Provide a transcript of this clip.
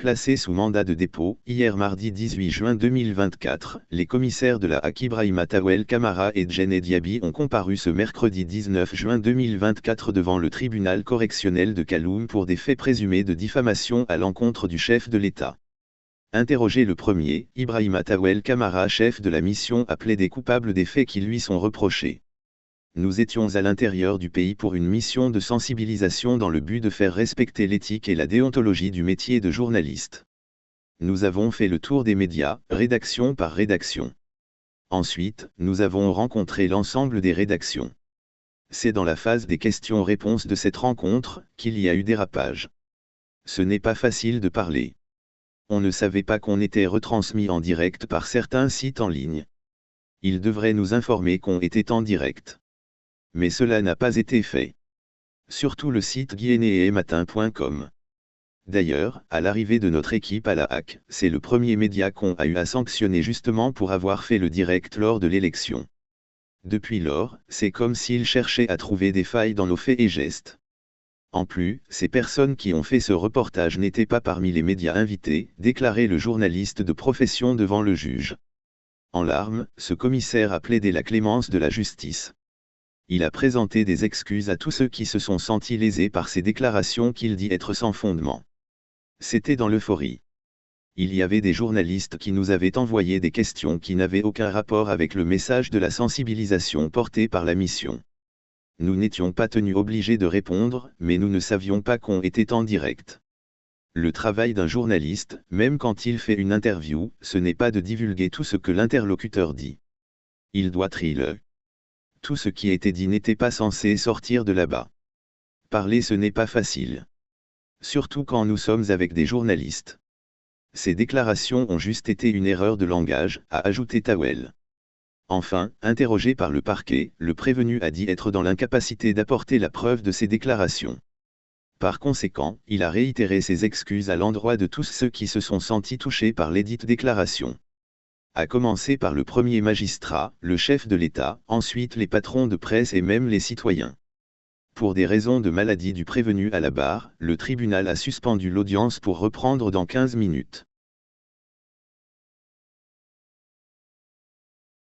Placés sous mandat de dépôt, hier mardi 18 juin 2024, les commissaires de la HAC Ibrahima Tawel Kamara et Djenne Diaby ont comparu ce mercredi 19 juin 2024 devant le tribunal correctionnel de Kaloum pour des faits présumés de diffamation à l'encontre du chef de l'État. Interrogé le premier, Ibrahima Tawel Kamara, chef de la mission, a plaidé coupable des faits qui lui sont reprochés. Nous étions à l'intérieur du pays pour une mission de sensibilisation dans le but de faire respecter l'éthique et la déontologie du métier de journaliste. Nous avons fait le tour des médias, rédaction par rédaction. Ensuite, nous avons rencontré l'ensemble des rédactions. C'est dans la phase des questions-réponses de cette rencontre qu'il y a eu dérapage. Ce n'est pas facile de parler. On ne savait pas qu'on était retransmis en direct par certains sites en ligne. Ils devraient nous informer qu'on était en direct. Mais cela n'a pas été fait. Surtout le site guinéematin.com. D'ailleurs, à l'arrivée de notre équipe à la HAC, c'est le premier média qu'on a eu à sanctionner justement pour avoir fait le direct lors de l'élection. Depuis lors, c'est comme s'ils cherchaient à trouver des failles dans nos faits et gestes. En plus, ces personnes qui ont fait ce reportage n'étaient pas parmi les médias invités, déclarait le journaliste de profession devant le juge. En larmes, ce commissaire a plaidé la clémence de la justice. Il a présenté des excuses à tous ceux qui se sont sentis lésés par ces déclarations qu'il dit être sans fondement. C'était dans l'euphorie. Il y avait des journalistes qui nous avaient envoyé des questions qui n'avaient aucun rapport avec le message de la sensibilisation porté par la mission. Nous n'étions pas tenus obligés de répondre, mais nous ne savions pas qu'on était en direct. Le travail d'un journaliste, même quand il fait une interview, ce n'est pas de divulguer tout ce que l'interlocuteur dit. Il doit trier. Tout ce qui était dit n'était pas censé sortir de là-bas. Parler, ce n'est pas facile. Surtout quand nous sommes avec des journalistes. Ces déclarations ont juste été une erreur de langage, a ajouté Tawel. Enfin, interrogé par le parquet, le prévenu a dit être dans l'incapacité d'apporter la preuve de ses déclarations. Par conséquent, il a réitéré ses excuses à l'endroit de tous ceux qui se sont sentis touchés par lesdites déclarations. À commencer par le premier magistrat, le chef de l'État, ensuite les patrons de presse et même les citoyens. Pour des raisons de maladie du prévenu à la barre, le tribunal a suspendu l'audience pour reprendre dans 15 minutes.